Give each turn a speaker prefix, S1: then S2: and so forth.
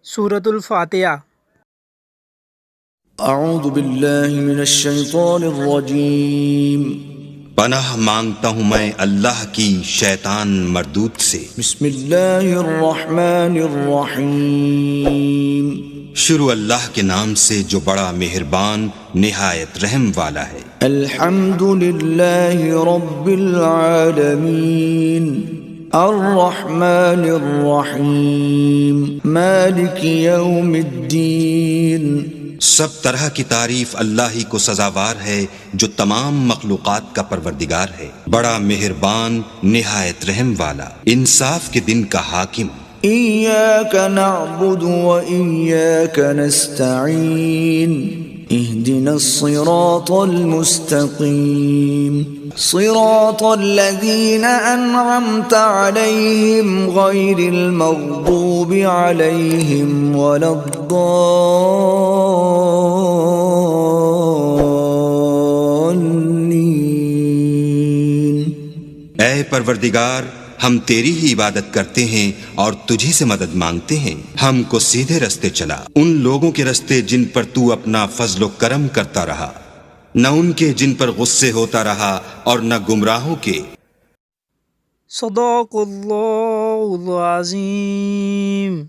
S1: سورۃ الفاتحہ۔
S2: اعوذ باللہ من الشیطان الرجیم،
S3: پناہ مانگتا ہوں میں اللہ کی شیطان مردود سے۔
S2: بسم اللہ الرحمن الرحیم،
S3: شروع اللہ کے نام سے جو بڑا مہربان نہایت رحم والا ہے۔
S2: الحمد للہ رب العالمین، الرحمن الرحیم، مالک یوم الدین۔
S3: سب طرح کی تعریف اللہ ہی کو سزاوار ہے جو تمام مخلوقات کا پروردگار ہے، بڑا مہربان نہایت رحم والا، انصاف کے دن کا حاکم۔
S2: ایاک نعبد و ایاک نستعین، اہدنا الصراط المستقیم، صراط الذین انعمت علیہم غیر المغضوب علیہم ولا الضالین۔
S3: اے پروردگار، ہم تیری ہی عبادت کرتے ہیں اور تجھی سے مدد مانگتے ہیں، ہم کو سیدھے رستے چلا، ان لوگوں کے رستے جن پر تو اپنا فضل و کرم کرتا رہا، نہ ان کے جن پر غصے ہوتا رہا اور نہ گمراہوں کے۔
S1: صدق اللہ العظیم۔